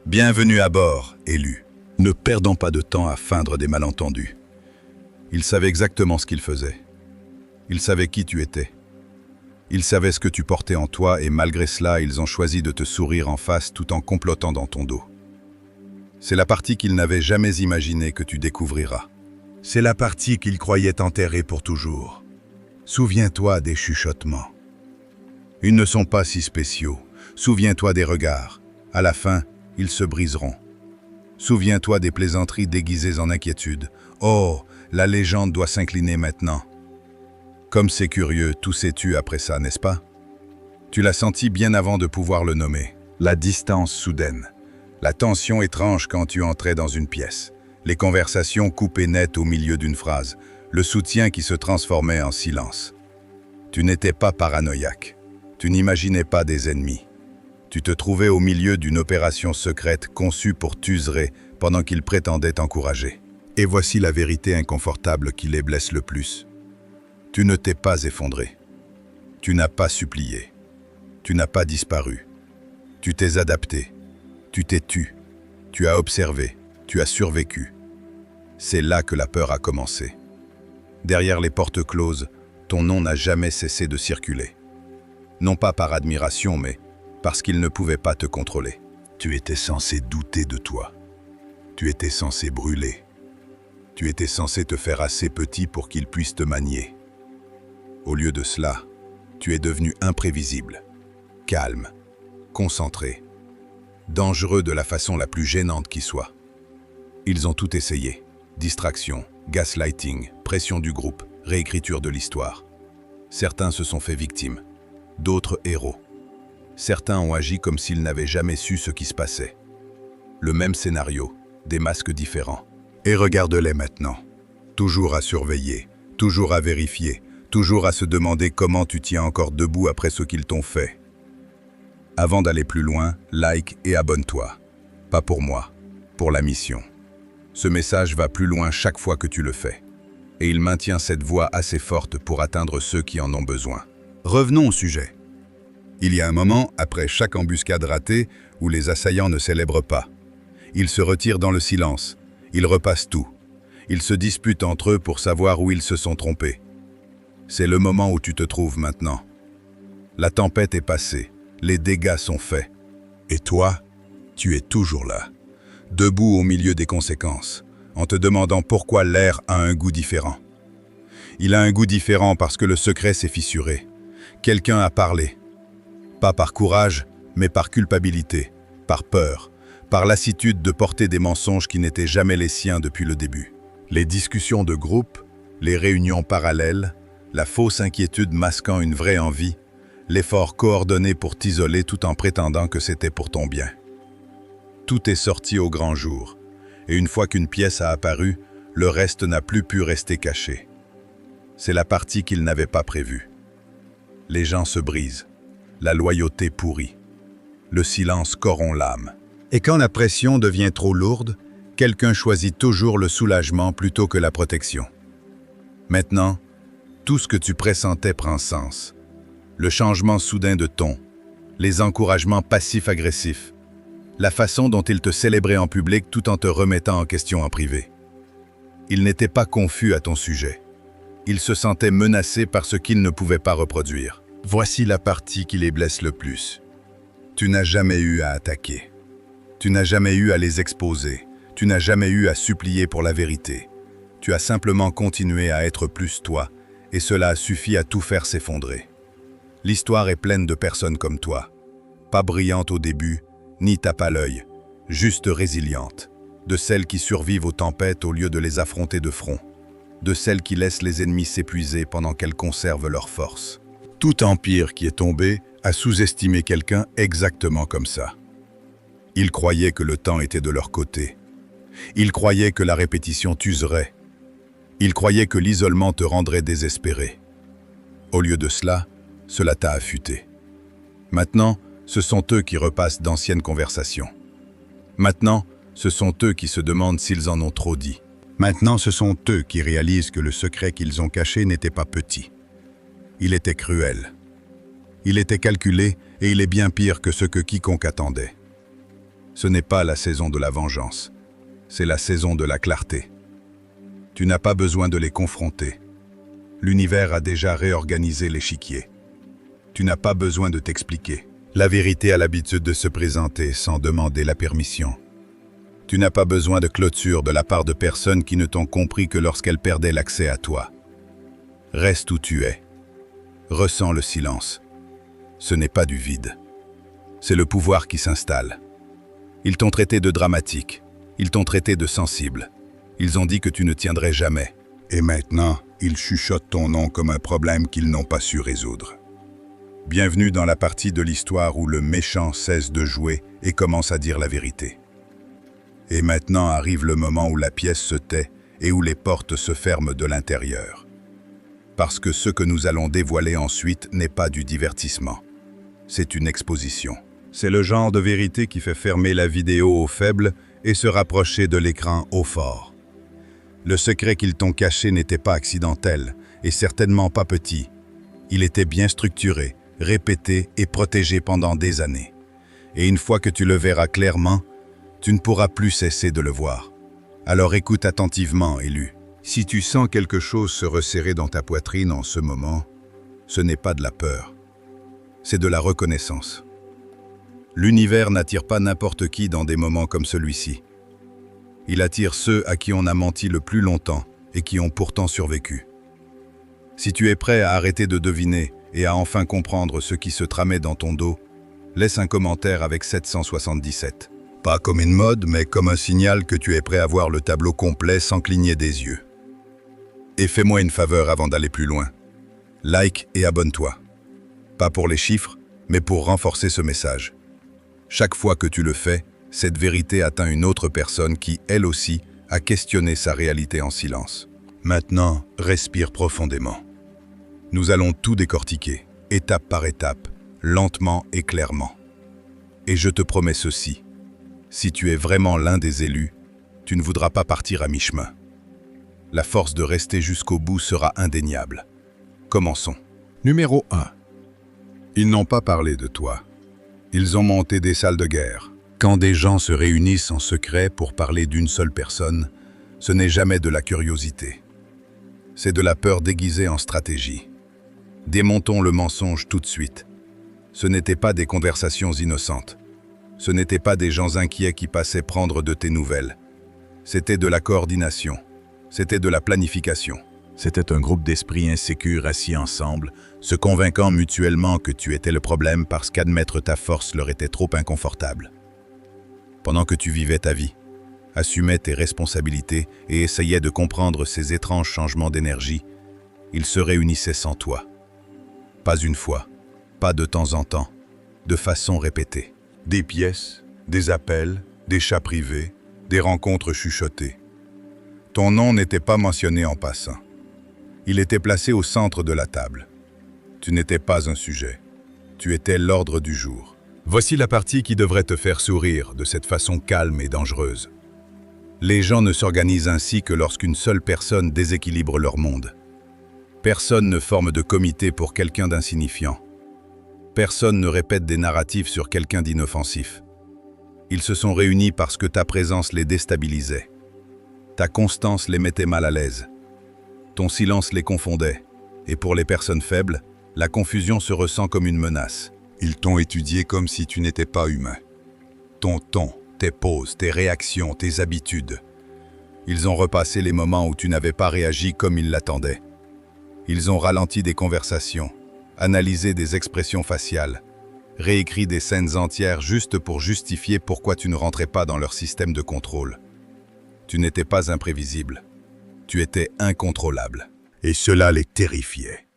Bienvenue à bord, élu. Ne perdons pas de temps à feindre des malentendus. Ils savaient exactement ce qu'ils faisaient. Ils savaient qui tu étais. Ils savaient ce que tu portais en toi et malgré cela, ils ont choisi de te sourire en face tout en complotant dans ton dos. C'est la partie qu'ils n'avaient jamais imaginé que tu découvriras. C'est la partie qu'ils croyaient enterrée pour toujours. Souviens-toi des chuchotements. Ils ne sont pas si spéciaux. Souviens-toi des regards. À la fin, ils se briseront. Souviens-toi des plaisanteries déguisées en inquiétude. Oh, la légende doit s'incliner maintenant. Comme c'est curieux, tout s'est tu après ça, n'est-ce pas? Tu l'as senti bien avant de pouvoir le nommer. La distance soudaine. La tension étrange quand tu entrais dans une pièce. Les conversations coupées nettes au milieu d'une phrase. Le soutien qui se transformait en silence. Tu n'étais pas paranoïaque. Tu n'imaginais pas des ennemis. Tu te trouvais au milieu d'une opération secrète conçue pour t'user pendant qu'ils prétendaient t'encourager. Et voici la vérité inconfortable qui les blesse le plus. Tu ne t'es pas effondré. Tu n'as pas supplié. Tu n'as pas disparu. Tu t'es adapté. Tu t'es tu. Tu as observé. Tu as survécu. C'est là que la peur a commencé. Derrière les portes closes, ton nom n'a jamais cessé de circuler. Non pas par admiration, mais parce qu'il ne pouvait pas te contrôler. Tu étais censé douter de toi. Tu étais censé brûler. Tu étais censé te faire assez petit pour qu'il puisse te manier. Au lieu de cela, tu es devenu imprévisible, calme, concentré, dangereux de la façon la plus gênante qui soit. Ils ont tout essayé. Distraction, gaslighting, pression du groupe, réécriture de l'histoire. Certains se sont fait victimes, d'autres héros. Certains ont agi comme s'ils n'avaient jamais su ce qui se passait. Le même scénario, des masques différents. Et regarde-les maintenant. Toujours à surveiller, toujours à vérifier, toujours à se demander comment tu tiens encore debout après ce qu'ils t'ont fait. Avant d'aller plus loin, like et abonne-toi. Pas pour moi, pour la mission. Ce message va plus loin chaque fois que tu le fais. Et il maintient cette voix assez forte pour atteindre ceux qui en ont besoin. Revenons au sujet. Il y a un moment, après chaque embuscade ratée, où les assaillants ne célèbrent pas. Ils se retirent dans le silence. Ils repassent tout. Ils se disputent entre eux pour savoir où ils se sont trompés. C'est le moment où tu te trouves maintenant. La tempête est passée. Les dégâts sont faits. Et toi, tu es toujours là, debout au milieu des conséquences, en te demandant pourquoi l'air a un goût différent. Il a un goût différent parce que le secret s'est fissuré. Quelqu'un a parlé. Pas par courage, mais par culpabilité, par peur, par lassitude de porter des mensonges qui n'étaient jamais les siens depuis le début. Les discussions de groupe, les réunions parallèles, la fausse inquiétude masquant une vraie envie, l'effort coordonné pour t'isoler tout en prétendant que c'était pour ton bien. Tout est sorti au grand jour, et une fois qu'une pièce a apparu, le reste n'a plus pu rester caché. C'est la partie qu'ils n'avaient pas prévue. Les gens se brisent. La loyauté pourrit. Le silence corrompt l'âme. Et quand la pression devient trop lourde, quelqu'un choisit toujours le soulagement plutôt que la protection. Maintenant, tout ce que tu pressentais prend sens. Le changement soudain de ton, les encouragements passifs-agressifs, la façon dont ils te célébraient en public tout en te remettant en question en privé. Ils n'étaient pas confus à ton sujet. Ils se sentaient menacés par ce qu'ils ne pouvaient pas reproduire. Voici la partie qui les blesse le plus. Tu n'as jamais eu à attaquer. Tu n'as jamais eu à les exposer. Tu n'as jamais eu à supplier pour la vérité. Tu as simplement continué à être plus toi, et cela a suffi à tout faire s'effondrer. L'histoire est pleine de personnes comme toi. Pas brillantes au début, ni tape à l'œil, juste résilientes. De celles qui survivent aux tempêtes au lieu de les affronter de front. De celles qui laissent les ennemis s'épuiser pendant qu'elles conservent leur force. Tout empire qui est tombé a sous-estimé quelqu'un exactement comme ça. Ils croyaient que le temps était de leur côté. Ils croyaient que la répétition t'userait. Ils croyaient que l'isolement te rendrait désespéré. Au lieu de cela, cela t'a affûté. Maintenant, ce sont eux qui repassent d'anciennes conversations. Maintenant, ce sont eux qui se demandent s'ils en ont trop dit. Maintenant, ce sont eux qui réalisent que le secret qu'ils ont caché n'était pas petit. Il était cruel. Il était calculé et il est bien pire que ce que quiconque attendait. Ce n'est pas la saison de la vengeance, c'est la saison de la clarté. Tu n'as pas besoin de les confronter. L'univers a déjà réorganisé l'échiquier. Tu n'as pas besoin de t'expliquer. La vérité a l'habitude de se présenter sans demander la permission. Tu n'as pas besoin de clôture de la part de personnes qui ne t'ont compris que lorsqu'elles perdaient l'accès à toi. Reste où tu es. Ressens le silence. Ce n'est pas du vide. C'est le pouvoir qui s'installe. Ils t'ont traité de dramatique. Ils t'ont traité de sensible. Ils ont dit que tu ne tiendrais jamais. Et maintenant, ils chuchotent ton nom comme un problème qu'ils n'ont pas su résoudre. Bienvenue dans la partie de l'histoire où le méchant cesse de jouer et commence à dire la vérité. Et maintenant arrive le moment où la pièce se tait et où les portes se ferment de l'intérieur. Parce que ce que nous allons dévoiler ensuite n'est pas du divertissement. C'est une exposition. C'est le genre de vérité qui fait fermer la vidéo aux faibles et se rapprocher de l'écran aux forts. Le secret qu'ils t'ont caché n'était pas accidentel et certainement pas petit. Il était bien structuré, répété et protégé pendant des années. Et une fois que tu le verras clairement, tu ne pourras plus cesser de le voir. Alors écoute attentivement, élu. Si tu sens quelque chose se resserrer dans ta poitrine en ce moment, ce n'est pas de la peur, c'est de la reconnaissance. L'univers n'attire pas n'importe qui dans des moments comme celui-ci. Il attire ceux à qui on a menti le plus longtemps et qui ont pourtant survécu. Si tu es prêt à arrêter de deviner et à enfin comprendre ce qui se tramait dans ton dos, laisse un commentaire avec 777. Pas comme une mode, mais comme un signal que tu es prêt à voir le tableau complet sans cligner des yeux. Et fais-moi une faveur avant d'aller plus loin. Like et abonne-toi. Pas pour les chiffres, mais pour renforcer ce message. Chaque fois que tu le fais, cette vérité atteint une autre personne qui, elle aussi, a questionné sa réalité en silence. Maintenant, respire profondément. Nous allons tout décortiquer, étape par étape, lentement et clairement. Et je te promets ceci. Si tu es vraiment l'un des élus, tu ne voudras pas partir à mi-chemin. La force de rester jusqu'au bout sera indéniable. Commençons. Numéro 1. Ils n'ont pas parlé de toi. Ils ont monté des salles de guerre. Quand des gens se réunissent en secret pour parler d'une seule personne, ce n'est jamais de la curiosité. C'est de la peur déguisée en stratégie. Démontons le mensonge tout de suite. Ce n'étaient pas des conversations innocentes. Ce n'étaient pas des gens inquiets qui passaient prendre de tes nouvelles. C'était de la coordination. C'était de la planification. C'était un groupe d'esprits insécures assis ensemble, se convainquant mutuellement que tu étais le problème parce qu'admettre ta force leur était trop inconfortable. Pendant que tu vivais ta vie, assumais tes responsabilités et essayais de comprendre ces étranges changements d'énergie, ils se réunissaient sans toi. Pas une fois, pas de temps en temps, de façon répétée. Des pièces, des appels, des chats privés, des rencontres chuchotées. Ton nom n'était pas mentionné en passant. Il était placé au centre de la table. Tu n'étais pas un sujet. Tu étais l'ordre du jour. Voici la partie qui devrait te faire sourire de cette façon calme et dangereuse. Les gens ne s'organisent ainsi que lorsqu'une seule personne déséquilibre leur monde. Personne ne forme de comité pour quelqu'un d'insignifiant. Personne ne répète des narratifs sur quelqu'un d'inoffensif. Ils se sont réunis parce que ta présence les déstabilisait. Ta constance les mettait mal à l'aise. Ton silence les confondait. Et pour les personnes faibles, la confusion se ressent comme une menace. Ils t'ont étudié comme si tu n'étais pas humain. Ton ton, tes poses, tes réactions, tes habitudes. Ils ont repassé les moments où tu n'avais pas réagi comme ils l'attendaient. Ils ont ralenti des conversations, analysé des expressions faciales, réécrit des scènes entières juste pour justifier pourquoi tu ne rentrais pas dans leur système de contrôle. Tu n'étais pas imprévisible. Tu étais incontrôlable. Et cela les terrifiait.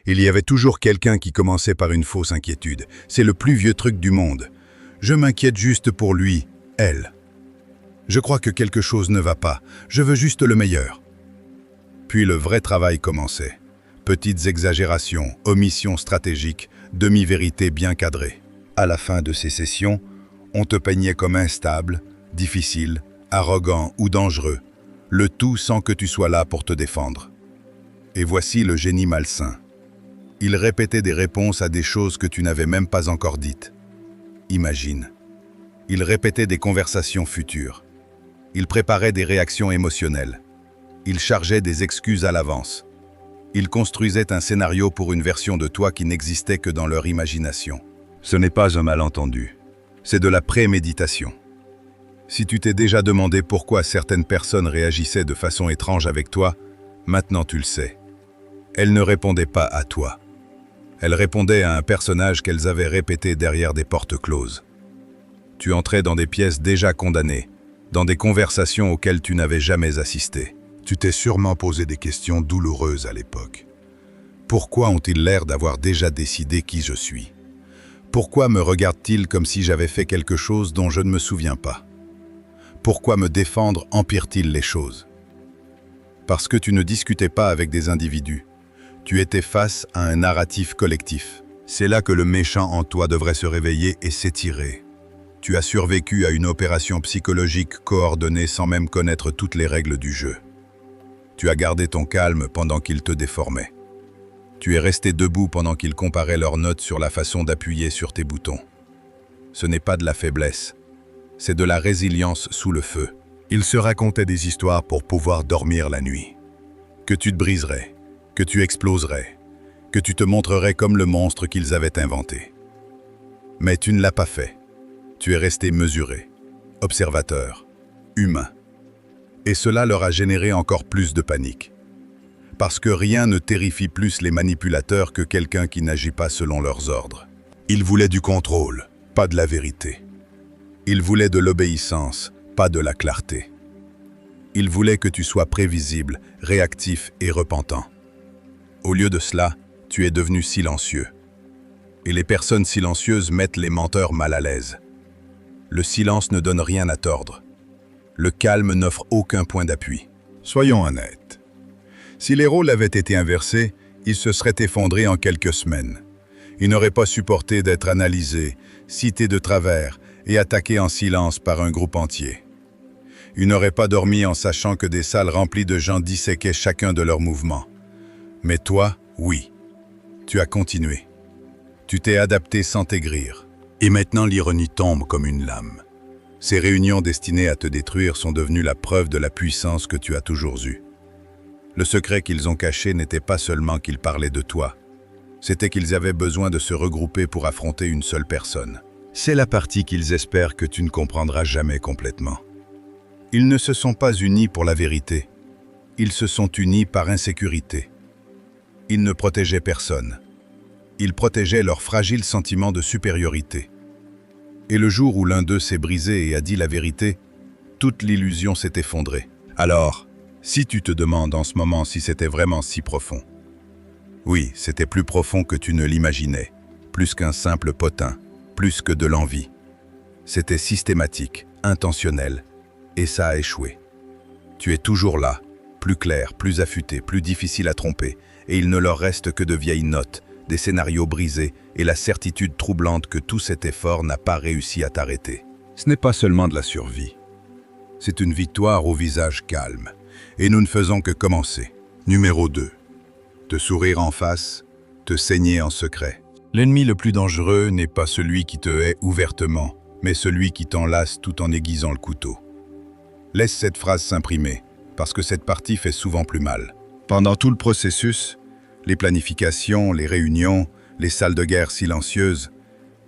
Il y avait toujours quelqu'un qui commençait par une fausse inquiétude. C'est le plus vieux truc du monde. Je m'inquiète juste pour lui, elle. Je crois que quelque chose ne va pas. Je veux juste le meilleur. Puis le vrai travail commençait. Petites exagérations, omissions stratégiques, demi-vérités bien cadrées. À la fin de ces sessions, on te peignait comme instable, difficile, arrogant ou dangereux, le tout sans que tu sois là pour te défendre. Et voici le génie malsain. Il répétait des réponses à des choses que tu n'avais même pas encore dites. Imagine. Il répétait des conversations futures. Il préparait des réactions émotionnelles. Il chargeait des excuses à l'avance. Il construisait un scénario pour une version de toi qui n'existait que dans leur imagination. Ce n'est pas un malentendu. C'est de la préméditation. Si tu t'es déjà demandé pourquoi certaines personnes réagissaient de façon étrange avec toi, maintenant tu le sais. Elles ne répondaient pas à toi. Elles répondaient à un personnage qu'elles avaient répété derrière des portes closes. Tu entrais dans des pièces déjà condamnées, dans des conversations auxquelles tu n'avais jamais assisté. Tu t'es sûrement posé des questions douloureuses à l'époque. Pourquoi ont-ils l'air d'avoir déjà décidé qui je suis? Pourquoi me regardent-ils comme si j'avais fait quelque chose dont je ne me souviens pas? Pourquoi me défendre empire-t-il les choses? Parce que tu ne discutais pas avec des individus. Tu étais face à un narratif collectif. C'est là que le méchant en toi devrait se réveiller et s'étirer. Tu as survécu à une opération psychologique coordonnée sans même connaître toutes les règles du jeu. Tu as gardé ton calme pendant qu'ils te déformaient. Tu es resté debout pendant qu'ils comparaient leurs notes sur la façon d'appuyer sur tes boutons. Ce n'est pas de la faiblesse. C'est de la résilience sous le feu. Ils se racontaient des histoires pour pouvoir dormir la nuit. Que tu te briserais, que tu exploserais, que tu te montrerais comme le monstre qu'ils avaient inventé. Mais tu ne l'as pas fait. Tu es resté mesuré, observateur, humain. Et cela leur a généré encore plus de panique. Parce que rien ne terrifie plus les manipulateurs que quelqu'un qui n'agit pas selon leurs ordres. Ils voulaient du contrôle, pas de la vérité. Ils voulaient de l'obéissance, pas de la clarté. Ils voulaient que tu sois prévisible, réactif et repentant. Au lieu de cela, tu es devenu silencieux. Et les personnes silencieuses mettent les menteurs mal à l'aise. Le silence ne donne rien à tordre. Le calme n'offre aucun point d'appui. Soyons honnêtes. Si les rôles avaient été inversés, ils se seraient effondrés en quelques semaines. Ils n'auraient pas supporté d'être analysés, cités de travers et attaqués en silence par un groupe entier. Ils n'auraient pas dormi en sachant que des salles remplies de gens disséquaient chacun de leurs mouvements. Mais toi, oui. Tu as continué. Tu t'es adapté sans t'aigrir. Et maintenant l'ironie tombe comme une lame. Ces réunions destinées à te détruire sont devenues la preuve de la puissance que tu as toujours eue. Le secret qu'ils ont caché n'était pas seulement qu'ils parlaient de toi. C'était qu'ils avaient besoin de se regrouper pour affronter une seule personne. C'est la partie qu'ils espèrent que tu ne comprendras jamais complètement. Ils ne se sont pas unis pour la vérité. Ils se sont unis par insécurité. Ils ne protégeaient personne. Ils protégeaient leur fragile sentiment de supériorité. Et le jour où l'un d'eux s'est brisé et a dit la vérité, toute l'illusion s'est effondrée. Alors, si tu te demandes en ce moment si c'était vraiment si profond, oui, c'était plus profond que tu ne l'imaginais, plus qu'un simple potin, plus que de l'envie. C'était systématique, intentionnel, et ça a échoué. Tu es toujours là, plus clair, plus affûté, plus difficile à tromper, et il ne leur reste que de vieilles notes, des scénarios brisés et la certitude troublante que tout cet effort n'a pas réussi à t'arrêter. Ce n'est pas seulement de la survie. C'est une victoire au visage calme, et nous ne faisons que commencer. Numéro 2. Te sourire en face, te saigner en secret. L'ennemi le plus dangereux n'est pas celui qui te hait ouvertement, mais celui qui t'enlace tout en aiguisant le couteau. Laisse cette phrase s'imprimer, parce que cette partie fait souvent plus mal. Pendant tout le processus, les planifications, les réunions, les salles de guerre silencieuses,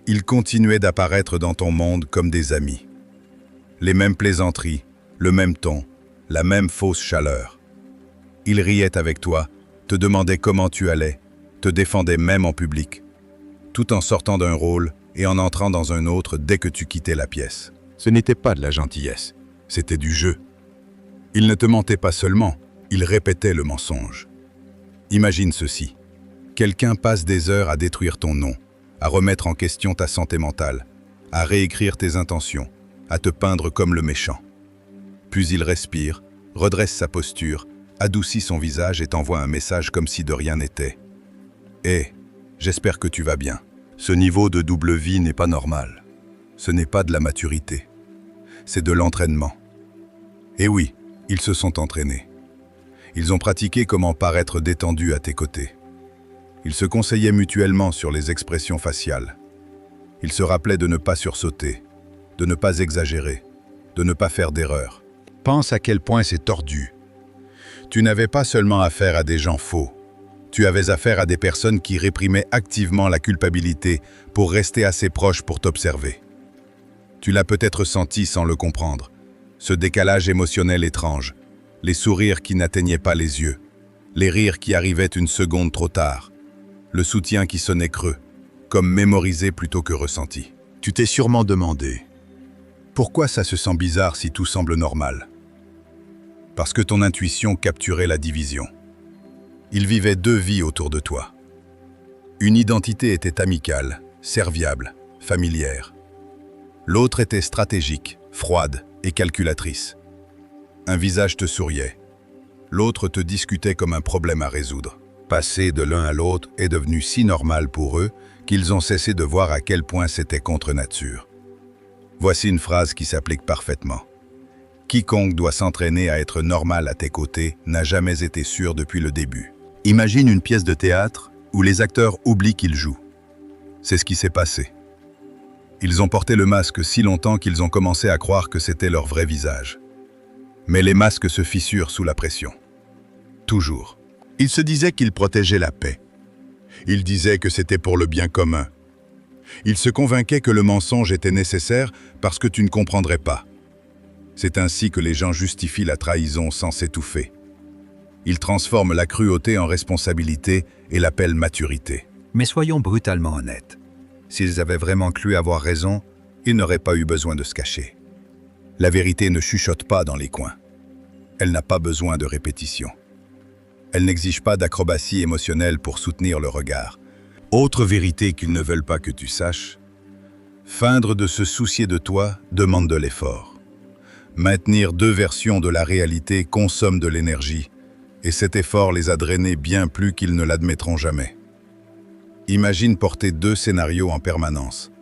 ils continuaient d'apparaître dans ton monde comme des amis. Les mêmes plaisanteries, le même ton, la même fausse chaleur. Ils riaient avec toi, te demandaient comment tu allais, te défendaient même en public, tout en sortant d'un rôle et en entrant dans un autre dès que tu quittais la pièce. Ce n'était pas de la gentillesse, c'était du jeu. Ils ne te mentaient pas seulement, ils répétaient le mensonge. Imagine ceci. Quelqu'un passe des heures à détruire ton nom, à remettre en question ta santé mentale, à réécrire tes intentions, à te peindre comme le méchant. Puis il respire, redresse sa posture, adoucit son visage et t'envoie un message comme si de rien n'était. « Hé, j'espère que tu vas bien. Ce niveau de double vie n'est pas normal. Ce n'est pas de la maturité. C'est de l'entraînement. » Et oui, ils se sont entraînés. Ils ont pratiqué comment paraître détendus à tes côtés. Ils se conseillaient mutuellement sur les expressions faciales. Ils se rappelaient de ne pas sursauter, de ne pas exagérer, de ne pas faire d'erreur. Pense à quel point c'est tordu. Tu n'avais pas seulement affaire à des gens faux. Tu avais affaire à des personnes qui réprimaient activement la culpabilité pour rester assez proches pour t'observer. Tu l'as peut-être senti sans le comprendre. Ce décalage émotionnel étrange, les sourires qui n'atteignaient pas les yeux, les rires qui arrivaient une seconde trop tard, le soutien qui sonnait creux, comme mémorisé plutôt que ressenti. Tu t'es sûrement demandé, pourquoi ça se sent bizarre si tout semble normal? Parce que ton intuition capturait la division. Il vivait deux vies autour de toi. Une identité était amicale, serviable, familière. L'autre était stratégique, froide et calculatrice. Un visage te souriait. L'autre te discutait comme un problème à résoudre. Passer de l'un à l'autre est devenu si normal pour eux qu'ils ont cessé de voir à quel point c'était contre nature. Voici une phrase qui s'applique parfaitement. Quiconque doit s'entraîner à être normal à tes côtés n'a jamais été sûr depuis le début. Imagine une pièce de théâtre où les acteurs oublient qu'ils jouent. C'est ce qui s'est passé. Ils ont porté le masque si longtemps qu'ils ont commencé à croire que c'était leur vrai visage. Mais les masques se fissurent sous la pression. Toujours. Ils se disaient qu'ils protégeaient la paix. Ils disaient que c'était pour le bien commun. Ils se convainquaient que le mensonge était nécessaire parce que tu ne comprendrais pas. C'est ainsi que les gens justifient la trahison sans s'étouffer. Ils transforment la cruauté en responsabilité et l'appellent maturité. Mais soyons brutalement honnêtes. S'ils avaient vraiment cru avoir raison, ils n'auraient pas eu besoin de se cacher. La vérité ne chuchote pas dans les coins. Elle n'a pas besoin de répétition. Elle n'exige pas d'acrobatie émotionnelle pour soutenir le regard. Autre vérité qu'ils ne veulent pas que tu saches, feindre de se soucier de toi demande de l'effort. Maintenir deux versions de la réalité consomme de l'énergie, et cet effort les a drainés bien plus qu'ils ne l'admettront jamais. Imagine porter deux scénarios en permanence,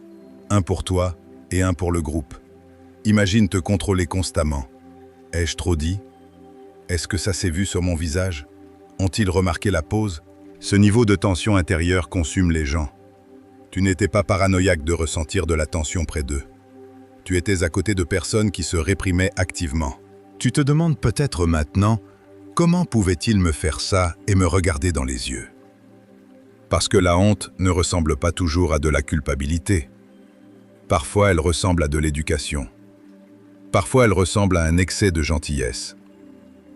un pour toi et un pour le groupe. Imagine te contrôler constamment. Ai-je trop dit? Est-ce que ça s'est vu sur mon visage? Ont-ils remarqué la pause? Ce niveau de tension intérieure consume les gens. Tu n'étais pas paranoïaque de ressentir de la tension près d'eux. Tu étais à côté de personnes qui se réprimaient activement. Tu te demandes peut-être maintenant, comment pouvait-il me faire ça et me regarder dans les yeux? Parce que la honte ne ressemble pas toujours à de la culpabilité. Parfois, elle ressemble à de l'éducation. Parfois, elle ressemble à un excès de gentillesse.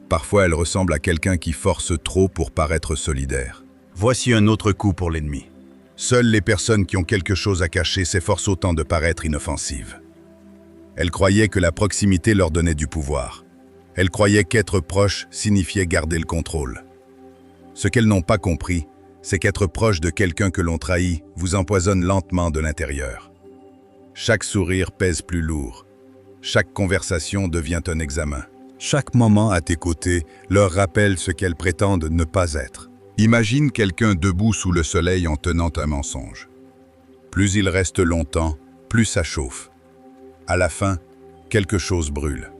Parfois, elle ressemble à quelqu'un qui force trop pour paraître solidaire. Voici un autre coup pour l'ennemi. Seules les personnes qui ont quelque chose à cacher s'efforcent autant de paraître inoffensives. Elles croyaient que la proximité leur donnait du pouvoir. Elles croyaient qu'être proche signifiait garder le contrôle. Ce qu'elles n'ont pas compris, c'est qu'être proche de quelqu'un que l'on trahit vous empoisonne lentement de l'intérieur. Chaque sourire pèse plus lourd. Chaque conversation devient un examen. Chaque moment à tes côtés leur rappelle ce qu'elles prétendent ne pas être. Imagine quelqu'un debout sous le soleil en tenant un mensonge. Plus il reste longtemps, plus ça chauffe. À la fin, quelque chose brûle.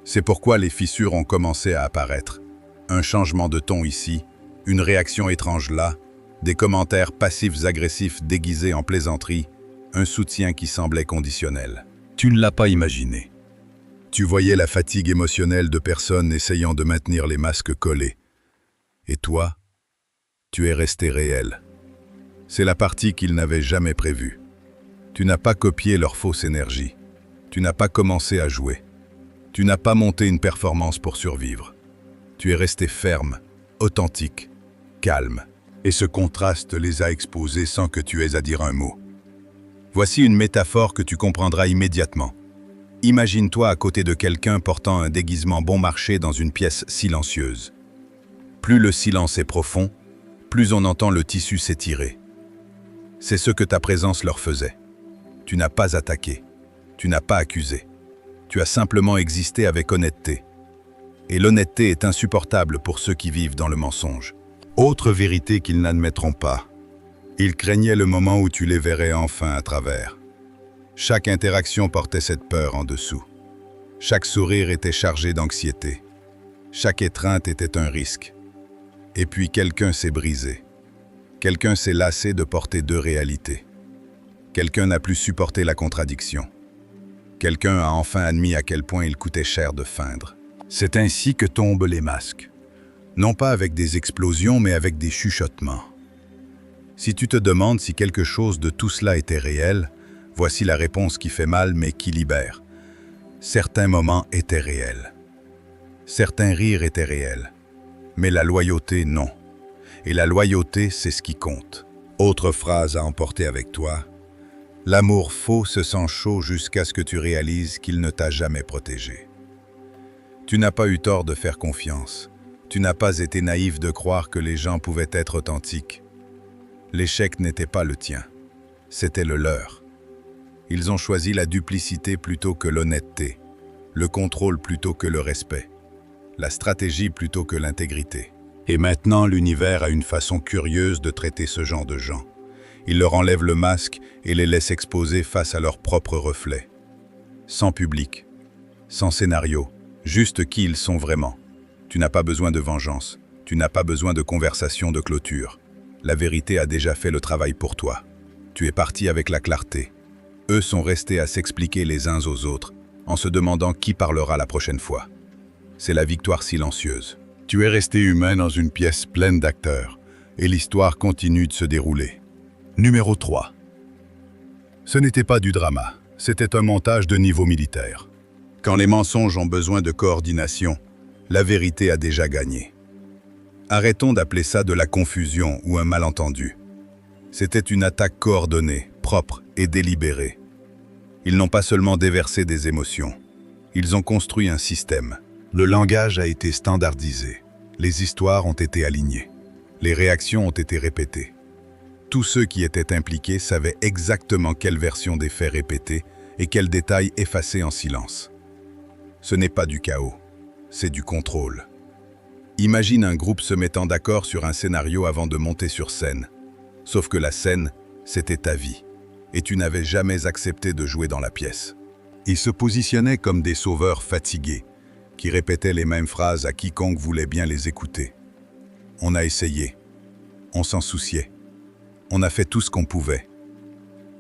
C'est pourquoi les fissures ont commencé à apparaître. Un changement de ton ici, une réaction étrange là, des commentaires passifs agressifs déguisés en plaisanterie, un soutien qui semblait conditionnel. Tu ne l'as pas imaginé. Tu voyais la fatigue émotionnelle de personnes essayant de maintenir les masques collés. Et toi, tu es resté réel. C'est la partie qu'ils n'avaient jamais prévue. Tu n'as pas copié leur fausse énergie. Tu n'as pas commencé à jouer. Tu n'as pas monté une performance pour survivre. Tu es resté ferme, authentique, calme. Et ce contraste les a exposés sans que tu aies à dire un mot. Voici une métaphore que tu comprendras immédiatement. Imagine-toi à côté de quelqu'un portant un déguisement bon marché dans une pièce silencieuse. Plus le silence est profond, plus on entend le tissu s'étirer. C'est ce que ta présence leur faisait. Tu n'as pas attaqué, tu n'as pas accusé. Tu as simplement existé avec honnêteté. Et l'honnêteté est insupportable pour ceux qui vivent dans le mensonge. Autre vérité qu'ils n'admettront pas. Ils craignaient le moment où tu les verrais enfin à travers. Chaque interaction portait cette peur en dessous. Chaque sourire était chargé d'anxiété. Chaque étreinte était un risque. Et puis quelqu'un s'est brisé. Quelqu'un s'est lassé de porter deux réalités. Quelqu'un n'a plus supporté la contradiction. Quelqu'un a enfin admis à quel point il coûtait cher de feindre. C'est ainsi que tombent les masques. Non pas avec des explosions, mais avec des chuchotements. Si tu te demandes si quelque chose de tout cela était réel, voici la réponse qui fait mal mais qui libère. Certains moments étaient réels. Certains rires étaient réels. Mais la loyauté, non. Et la loyauté, c'est ce qui compte. Autre phrase à emporter avec toi. L'amour faux se sent chaud jusqu'à ce que tu réalises qu'il ne t'a jamais protégé. Tu n'as pas eu tort de faire confiance. Tu n'as pas été naïf de croire que les gens pouvaient être authentiques. L'échec n'était pas le tien. C'était le leur. Ils ont choisi la duplicité plutôt que l'honnêteté, le contrôle plutôt que le respect, la stratégie plutôt que l'intégrité. Et maintenant, l'univers a une façon curieuse de traiter ce genre de gens. Il leur enlève le masque et les laisse exposer face à leurs propres reflets. Sans public, sans scénario, juste qui ils sont vraiment. Tu n'as pas besoin de vengeance, tu n'as pas besoin de conversation de clôture. La vérité a déjà fait le travail pour toi. Tu es parti avec la clarté. Eux sont restés à s'expliquer les uns aux autres, en se demandant qui parlera la prochaine fois. C'est la victoire silencieuse. Tu es resté humain dans une pièce pleine d'acteurs, et l'histoire continue de se dérouler. Numéro 3. Ce n'était pas du drama, c'était un montage de niveau militaire. Quand les mensonges ont besoin de coordination, la vérité a déjà gagné. Arrêtons d'appeler ça de la confusion ou un malentendu. C'était une attaque coordonnée, propre et délibérée. Ils n'ont pas seulement déversé des émotions, ils ont construit un système. Le langage a été standardisé, les histoires ont été alignées, les réactions ont été répétées. Tous ceux qui étaient impliqués savaient exactement quelle version des faits répéter et quels détails effacer en silence. Ce n'est pas du chaos, c'est du contrôle. Imagine un groupe se mettant d'accord sur un scénario avant de monter sur scène. Sauf que la scène, c'était ta vie, et tu n'avais jamais accepté de jouer dans la pièce. Ils se positionnaient comme des sauveurs fatigués, qui répétaient les mêmes phrases à quiconque voulait bien les écouter. On a essayé, on s'en souciait. On a fait tout ce qu'on pouvait.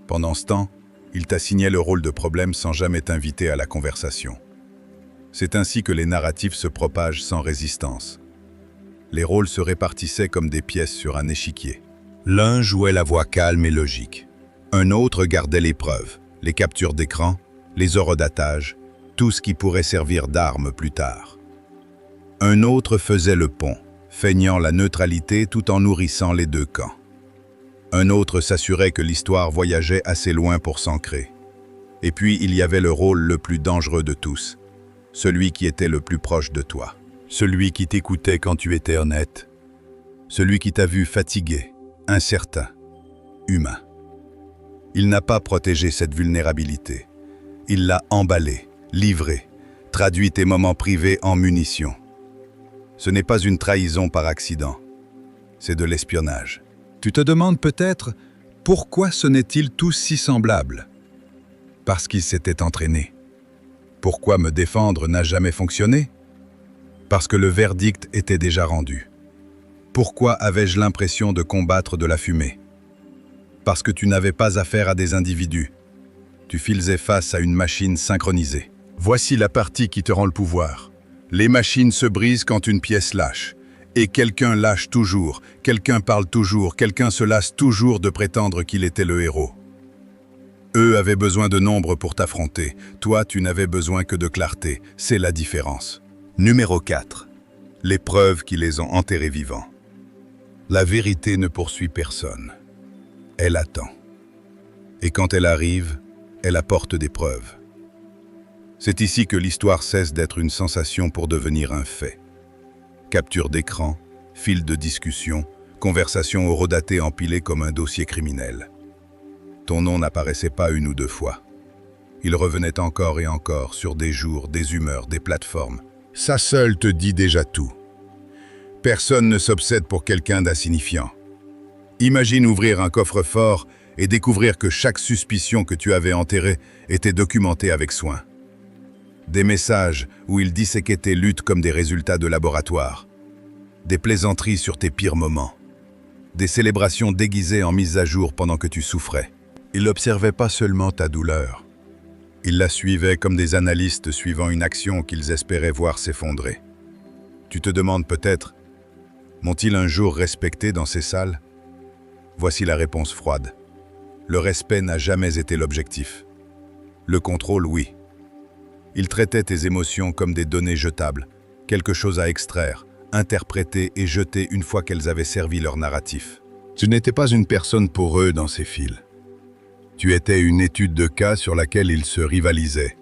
Pendant ce temps, il t'assignait le rôle de problème sans jamais t'inviter à la conversation. C'est ainsi que les narratifs se propagent sans résistance. Les rôles se répartissaient comme des pièces sur un échiquier. L'un jouait la voix calme et logique. Un autre gardait les preuves, les captures d'écran, les horodatages, tout ce qui pourrait servir d'arme plus tard. Un autre faisait le pont, feignant la neutralité tout en nourrissant les deux camps. Un autre s'assurait que l'histoire voyageait assez loin pour s'ancrer. Et puis il y avait le rôle le plus dangereux de tous, celui qui était le plus proche de toi, celui qui t'écoutait quand tu étais honnête, celui qui t'a vu fatigué, incertain, humain. Il n'a pas protégé cette vulnérabilité, il l'a emballée, livrée, traduit tes moments privés en munitions. Ce n'est pas une trahison par accident, c'est de l'espionnage. Tu te demandes peut-être pourquoi sonnaient-ils tous si semblables? Parce qu'ils s'étaient entraînés. Pourquoi me défendre n'a jamais fonctionné? Parce que le verdict était déjà rendu. Pourquoi avais-je l'impression de combattre de la fumée? Parce que tu n'avais pas affaire à des individus. Tu faisais face à une machine synchronisée. Voici la partie qui te rend le pouvoir. Les machines se brisent quand une pièce lâche. Et quelqu'un lâche toujours, quelqu'un parle toujours, quelqu'un se lasse toujours de prétendre qu'il était le héros. Eux avaient besoin de nombre pour t'affronter, toi tu n'avais besoin que de clarté, c'est la différence. Numéro 4. Les preuves qui les ont enterrés vivants. La vérité ne poursuit personne. Elle attend. Et quand elle arrive, elle apporte des preuves. C'est ici que l'histoire cesse d'être une sensation pour devenir un fait. Capture d'écran, fil de discussion, conversation horodatée empilée comme un dossier criminel. Ton nom n'apparaissait pas une ou deux fois. Il revenait encore et encore sur des jours, des humeurs, des plateformes. Ça seul te dit déjà tout. Personne ne s'obsède pour quelqu'un d'insignifiant. Imagine ouvrir un coffre-fort et découvrir que chaque suspicion que tu avais enterrée était documentée avec soin. Des messages où il disséquait tes luttes comme des résultats de laboratoire. Des plaisanteries sur tes pires moments. Des célébrations déguisées en mise à jour pendant que tu souffrais. Il n'observait pas seulement ta douleur. Ils la suivaient comme des analystes suivant une action qu'ils espéraient voir s'effondrer. Tu te demandes peut-être, m'ont-ils un jour respecté dans ces salles? Voici la réponse froide. Le respect n'a jamais été l'objectif. Le contrôle, oui. Ils traitaient tes émotions comme des données jetables, quelque chose à extraire, interpréter et jeter une fois qu'elles avaient servi leur narratif. Tu n'étais pas une personne pour eux dans ces fils. Tu étais une étude de cas sur laquelle ils se rivalisaient,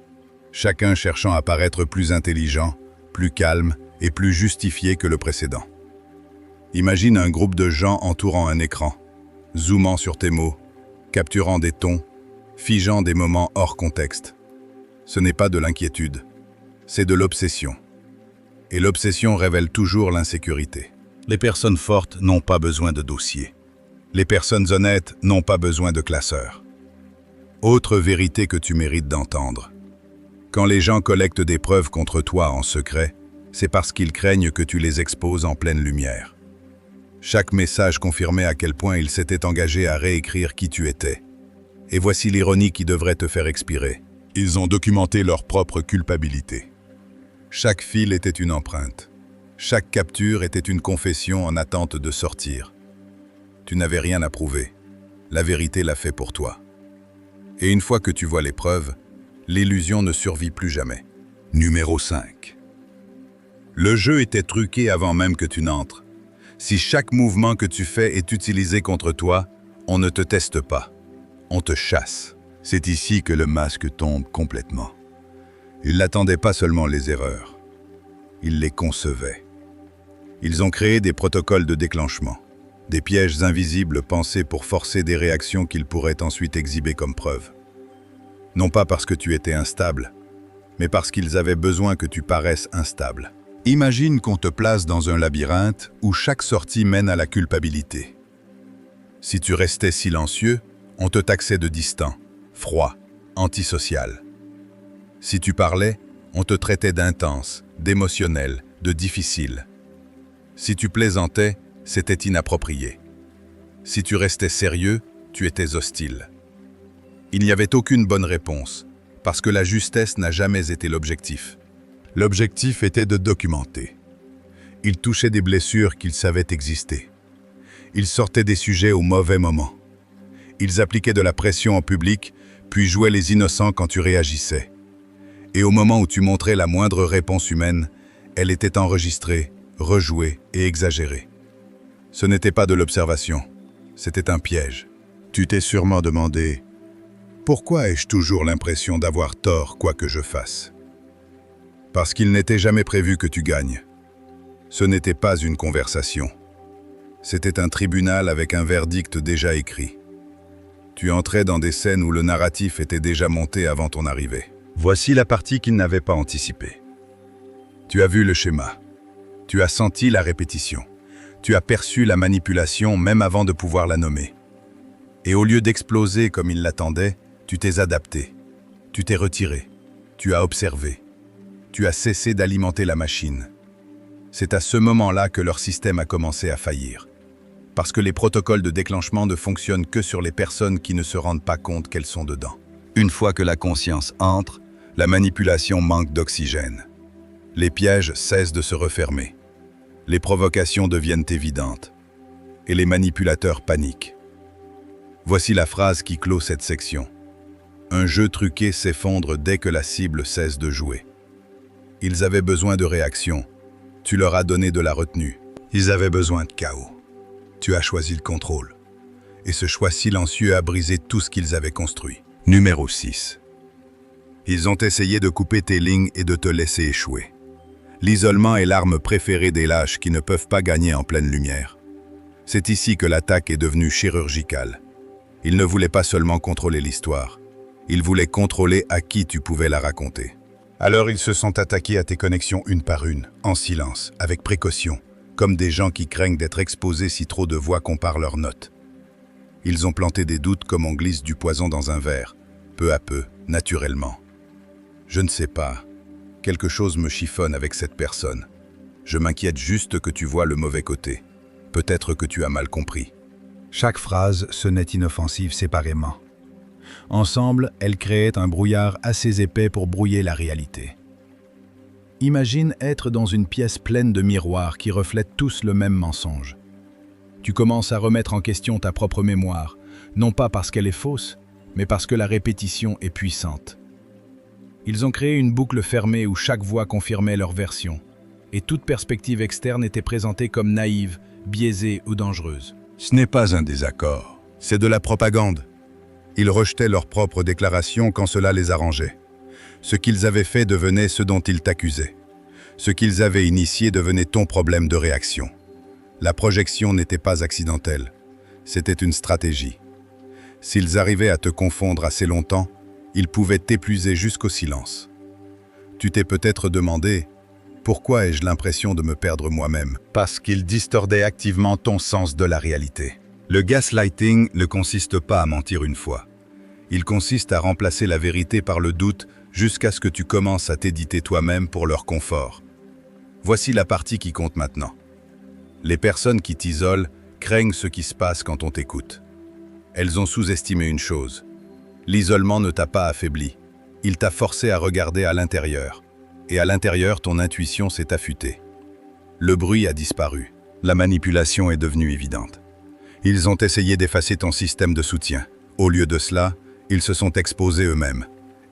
chacun cherchant à paraître plus intelligent, plus calme et plus justifié que le précédent. Imagine un groupe de gens entourant un écran, zoomant sur tes mots, capturant des tons, figeant des moments hors contexte. Ce n'est pas de l'inquiétude, c'est de l'obsession. Et l'obsession révèle toujours l'insécurité. Les personnes fortes n'ont pas besoin de dossiers. Les personnes honnêtes n'ont pas besoin de classeurs. Autre vérité que tu mérites d'entendre. Quand les gens collectent des preuves contre toi en secret, c'est parce qu'ils craignent que tu les exposes en pleine lumière. Chaque message confirmait à quel point ils s'étaient engagés à réécrire qui tu étais. Et voici l'ironie qui devrait te faire expirer. Ils ont documenté leur propre culpabilité. Chaque fil était une empreinte. Chaque capture était une confession en attente de sortir. Tu n'avais rien à prouver. La vérité l'a fait pour toi. Et une fois que tu vois les preuves, l'illusion ne survit plus jamais. Numéro 5. Le jeu était truqué avant même que tu n'entres. Si chaque mouvement que tu fais est utilisé contre toi, on ne te teste pas. On te chasse. C'est ici que le masque tombe complètement. Ils n'attendaient pas seulement les erreurs. Ils les concevaient. Ils ont créé des protocoles de déclenchement. Des pièges invisibles pensés pour forcer des réactions qu'ils pourraient ensuite exhiber comme preuve. Non pas parce que tu étais instable, mais parce qu'ils avaient besoin que tu paraisses instable. Imagine qu'on te place dans un labyrinthe où chaque sortie mène à la culpabilité. Si tu restais silencieux, on te taxait de distant, froid, antisocial. Si tu parlais, on te traitait d'intense, d'émotionnel, de difficile. Si tu plaisantais, c'était inapproprié. Si tu restais sérieux, tu étais hostile. Il n'y avait aucune bonne réponse, parce que la justesse n'a jamais été l'objectif. L'objectif était de documenter. Ils touchaient des blessures qu'ils savaient exister. Ils sortaient des sujets au mauvais moment. Ils appliquaient de la pression en public, puis jouaient les innocents quand tu réagissais. Et au moment où tu montrais la moindre réponse humaine, elle était enregistrée, rejouée et exagérée. Ce n'était pas de l'observation, c'était un piège. Tu t'es sûrement demandé « Pourquoi ai-je toujours l'impression d'avoir tort quoi que je fasse ?» Parce qu'il n'était jamais prévu que tu gagnes. Ce n'était pas une conversation. C'était un tribunal avec un verdict déjà écrit. Tu entrais dans des scènes où le narratif était déjà monté avant ton arrivée. Voici la partie qu'ils n'avaient pas anticipée. Tu as vu le schéma. Tu as senti la répétition. Tu as perçu la manipulation même avant de pouvoir la nommer. Et au lieu d'exploser comme ils l'attendaient, tu t'es adapté. Tu t'es retiré. Tu as observé. Tu as cessé d'alimenter la machine. C'est à ce moment-là que leur système a commencé à faillir. Parce que les protocoles de déclenchement ne fonctionnent que sur les personnes qui ne se rendent pas compte qu'elles sont dedans. Une fois que la conscience entre, la manipulation manque d'oxygène. Les pièges cessent de se refermer. Les provocations deviennent évidentes. Et les manipulateurs paniquent. Voici la phrase qui clôt cette section. Un jeu truqué s'effondre dès que la cible cesse de jouer. Ils avaient besoin de réaction. Tu leur as donné de la retenue. Ils avaient besoin de chaos. Tu as choisi le contrôle. Et ce choix silencieux a brisé tout ce qu'ils avaient construit. Numéro 6. Ils ont essayé de couper tes lignes et de te laisser échouer. L'isolement est l'arme préférée des lâches qui ne peuvent pas gagner en pleine lumière. C'est ici que l'attaque est devenue chirurgicale. Ils ne voulaient pas seulement contrôler l'histoire. Ils voulaient contrôler à qui tu pouvais la raconter. Alors ils se sont attaqués à tes connexions une par une, en silence, avec précaution, comme des gens qui craignent d'être exposés si trop de voix comparent leurs notes. Ils ont planté des doutes comme on glisse du poison dans un verre, peu à peu, naturellement. Je ne sais pas, quelque chose me chiffonne avec cette personne. Je m'inquiète juste que tu vois le mauvais côté. Peut-être que tu as mal compris. Chaque phrase sonnait inoffensive séparément. Ensemble, elles créaient un brouillard assez épais pour brouiller la réalité. Imagine être dans une pièce pleine de miroirs qui reflètent tous le même mensonge. Tu commences à remettre en question ta propre mémoire, non pas parce qu'elle est fausse, mais parce que la répétition est puissante. Ils ont créé une boucle fermée où chaque voix confirmait leur version, et toute perspective externe était présentée comme naïve, biaisée ou dangereuse. Ce n'est pas un désaccord, c'est de la propagande. Ils rejetaient leurs propres déclarations quand cela les arrangeait. Ce qu'ils avaient fait devenait ce dont ils t'accusaient. Ce qu'ils avaient initié devenait ton problème de réaction. La projection n'était pas accidentelle, c'était une stratégie. S'ils arrivaient à te confondre assez longtemps, ils pouvaient t'épuiser jusqu'au silence. Tu t'es peut-être demandé « Pourquoi ai-je l'impression de me perdre moi-même ?» Parce qu'ils distordaient activement ton sens de la réalité. Le gaslighting ne consiste pas à mentir une fois. Il consiste à remplacer la vérité par le doute jusqu'à ce que tu commences à t'éditer toi-même pour leur confort. Voici la partie qui compte maintenant. Les personnes qui t'isolent craignent ce qui se passe quand on t'écoute. Elles ont sous-estimé une chose. L'isolement ne t'a pas affaibli. Il t'a forcé à regarder à l'intérieur. Et à l'intérieur, ton intuition s'est affûtée. Le bruit a disparu. La manipulation est devenue évidente. Ils ont essayé d'effacer ton système de soutien. Au lieu de cela, ils se sont exposés eux-mêmes.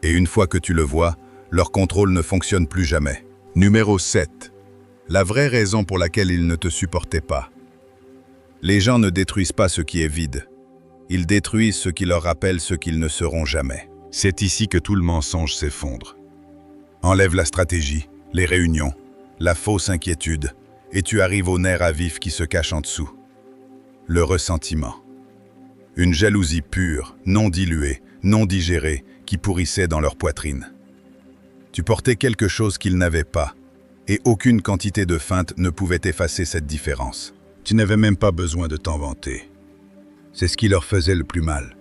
Et une fois que tu le vois, leur contrôle ne fonctionne plus jamais. Numéro 7. La vraie raison pour laquelle ils ne te supportaient pas. Les gens ne détruisent pas ce qui est vide. Ils détruisent ce qui leur rappelle ce qu'ils ne seront jamais. C'est ici que tout le mensonge s'effondre. Enlève la stratégie, les réunions, la fausse inquiétude, et tu arrives au nerf à vif qui se cache en dessous. Le ressentiment. Une jalousie pure, non diluée, non digérée, qui pourrissait dans leur poitrine. Tu portais quelque chose qu'ils n'avaient pas, et aucune quantité de feinte ne pouvait effacer cette différence. Tu n'avais même pas besoin de t'en vanter. C'est ce qui leur faisait le plus mal.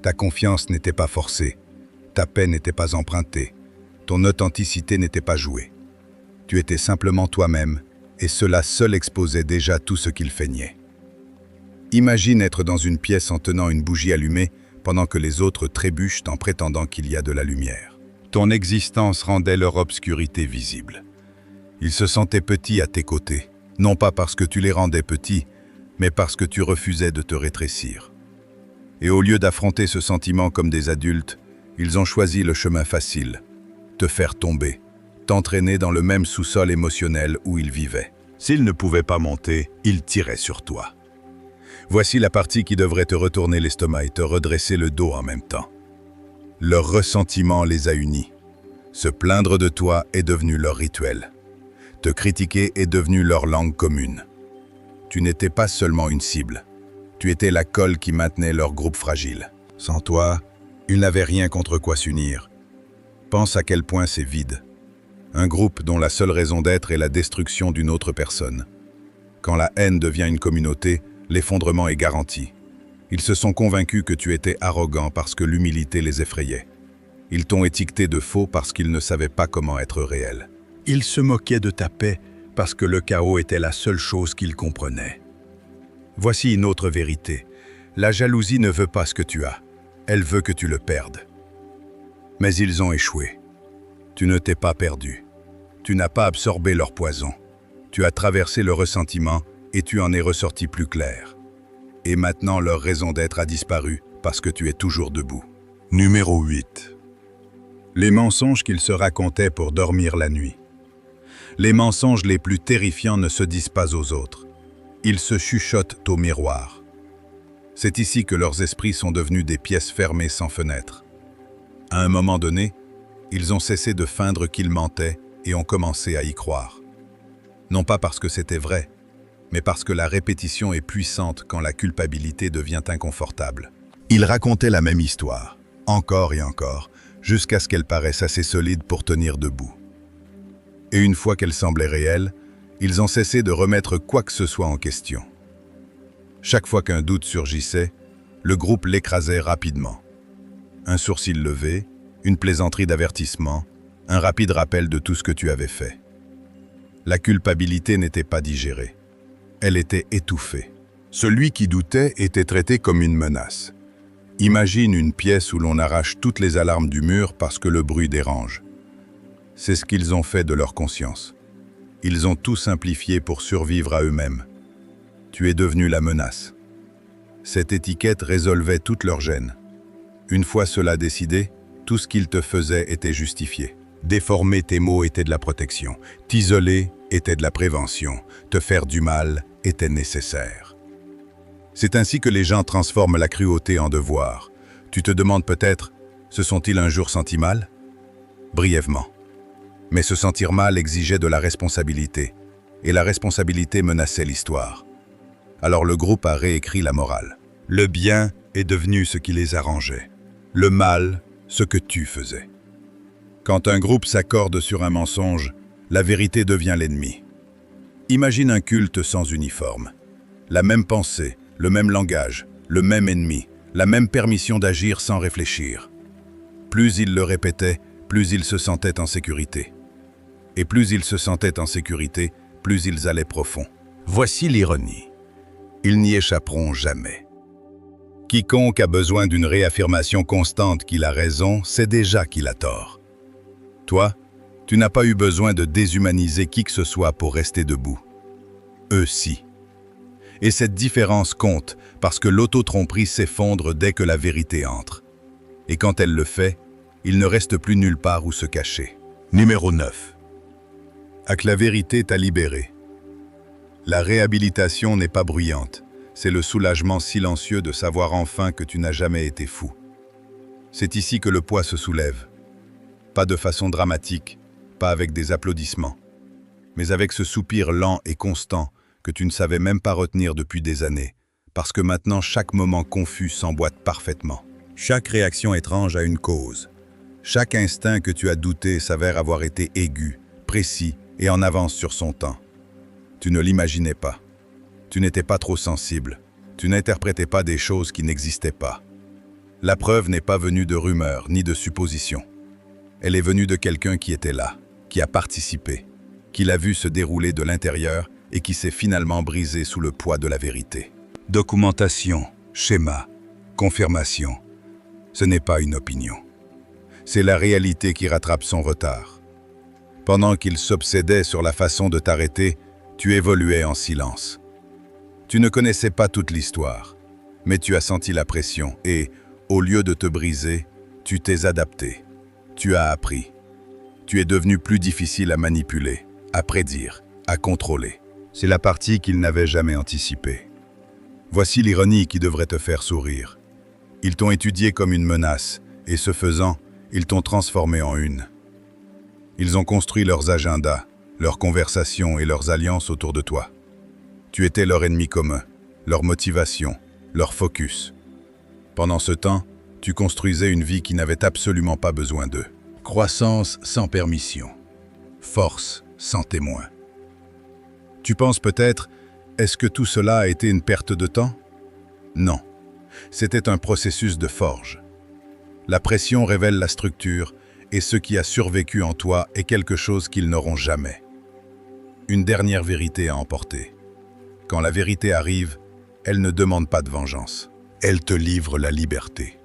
Ta confiance n'était pas forcée, ta paix n'était pas empruntée, ton authenticité n'était pas jouée. Tu étais simplement toi-même, et cela seul exposait déjà tout ce qu'ils feignaient. Imagine être dans une pièce en tenant une bougie allumée pendant que les autres trébuchent en prétendant qu'il y a de la lumière. Ton existence rendait leur obscurité visible. Ils se sentaient petits à tes côtés, non pas parce que tu les rendais petits, mais parce que tu refusais de te rétrécir. Et au lieu d'affronter ce sentiment comme des adultes, ils ont choisi le chemin facile, te faire tomber, t'entraîner dans le même sous-sol émotionnel où ils vivaient. S'ils ne pouvaient pas monter, ils tiraient sur toi. Voici la partie qui devrait te retourner l'estomac et te redresser le dos en même temps. Leur ressentiment les a unis. Se plaindre de toi est devenu leur rituel. Te critiquer est devenu leur langue commune. Tu n'étais pas seulement une cible. Tu étais la colle qui maintenait leur groupe fragile. Sans toi, ils n'avaient rien contre quoi s'unir. Pense à quel point c'est vide. Un groupe dont la seule raison d'être est la destruction d'une autre personne. Quand la haine devient une communauté, l'effondrement est garanti. Ils se sont convaincus que tu étais arrogant parce que l'humilité les effrayait. Ils t'ont étiqueté de faux parce qu'ils ne savaient pas comment être réels. Ils se moquaient de ta paix parce que le chaos était la seule chose qu'ils comprenaient. Voici une autre vérité. La jalousie ne veut pas ce que tu as. Elle veut que tu le perdes. Mais ils ont échoué. Tu ne t'es pas perdu. Tu n'as pas absorbé leur poison. Tu as traversé le ressentiment et tu en es ressorti plus clair. Et maintenant leur raison d'être a disparu parce que tu es toujours debout. Numéro 8. Les mensonges qu'ils se racontaient pour dormir la nuit. Les mensonges les plus terrifiants ne se disent pas aux autres. Ils se chuchotent au miroir. C'est ici que leurs esprits sont devenus des pièces fermées sans fenêtre. À un moment donné, ils ont cessé de feindre qu'ils mentaient et ont commencé à y croire. Non pas parce que c'était vrai, mais parce que la répétition est puissante quand la culpabilité devient inconfortable. Ils racontaient la même histoire, encore et encore, jusqu'à ce qu'elle paraisse assez solide pour tenir debout. Et une fois qu'elle semblait réelle, ils ont cessé de remettre quoi que ce soit en question. Chaque fois qu'un doute surgissait, le groupe l'écrasait rapidement. Un sourcil levé, une plaisanterie d'avertissement, un rapide rappel de tout ce que tu avais fait. La culpabilité n'était pas digérée. Elle était étouffée. Celui qui doutait était traité comme une menace. Imagine une pièce où l'on arrache toutes les alarmes du mur parce que le bruit dérange. C'est ce qu'ils ont fait de leur conscience. Ils ont tout simplifié pour survivre à eux-mêmes. Tu es devenu la menace. Cette étiquette résolvait toute leur gêne. Une fois cela décidé, tout ce qu'ils te faisaient était justifié. Déformer tes mots était de la protection. T'isoler était de la prévention. Te faire du mal était nécessaire. C'est ainsi que les gens transforment la cruauté en devoir. Tu te demandes peut-être, se sont-ils un jour sentis mal? Brièvement. Mais se sentir mal exigeait de la responsabilité, et la responsabilité menaçait l'histoire. Alors le groupe a réécrit la morale. Le bien est devenu ce qui les arrangeait. Le mal, ce que tu faisais. Quand un groupe s'accorde sur un mensonge, la vérité devient l'ennemi. Imagine un culte sans uniforme. La même pensée, le même langage, le même ennemi, la même permission d'agir sans réfléchir. Plus ils le répétaient, plus ils se sentaient en sécurité. Et plus ils se sentaient en sécurité, plus ils allaient profond. Voici l'ironie. Ils n'y échapperont jamais. Quiconque a besoin d'une réaffirmation constante qu'il a raison, sait déjà qu'il a tort. Toi, tu n'as pas eu besoin de déshumaniser qui que ce soit pour rester debout. Eux si. Et cette différence compte parce que l'auto-tromperie s'effondre dès que la vérité entre. Et quand elle le fait, il ne reste plus nulle part où se cacher. Numéro 9. À que la vérité t'a libéré. La réhabilitation n'est pas bruyante. C'est le soulagement silencieux de savoir enfin que tu n'as jamais été fou. C'est ici que le poids se soulève. Pas de façon dramatique, pas avec des applaudissements, mais avec ce soupir lent et constant que tu ne savais même pas retenir depuis des années, parce que maintenant chaque moment confus s'emboîte parfaitement. Chaque réaction étrange a une cause. Chaque instinct que tu as douté s'avère avoir été aigu, précis et en avance sur son temps. Tu ne l'imaginais pas. Tu n'étais pas trop sensible. Tu n'interprétais pas des choses qui n'existaient pas. La preuve n'est pas venue de rumeurs ni de suppositions. Elle est venue de quelqu'un qui était là, qui a participé, qui l'a vu se dérouler de l'intérieur et qui s'est finalement brisé sous le poids de la vérité. Documentation, schéma, confirmation. Ce n'est pas une opinion. C'est la réalité qui rattrape son retard. Pendant qu'il s'obsédait sur la façon de t'arrêter, tu évoluais en silence. Tu ne connaissais pas toute l'histoire, mais tu as senti la pression et, au lieu de te briser, tu t'es adapté. Tu as appris. Tu es devenu plus difficile à manipuler, à prédire, à contrôler. C'est la partie qu'il n'avait jamais anticipée. Voici l'ironie qui devrait te faire sourire. Ils t'ont étudié comme une menace, et ce faisant, ils t'ont transformé en une. Ils ont construit leurs agendas, leurs conversations et leurs alliances autour de toi. Tu étais leur ennemi commun, leur motivation, leur focus. Pendant ce temps, tu construisais une vie qui n'avait absolument pas besoin d'eux. Croissance sans permission. Force sans témoin. Tu penses peut-être, est-ce que tout cela a été une perte de temps? Non. C'était un processus de forge. La pression révèle la structure, et ce qui a survécu en toi est quelque chose qu'ils n'auront jamais. Une dernière vérité à emporter. Quand la vérité arrive, elle ne demande pas de vengeance. Elle te livre la liberté.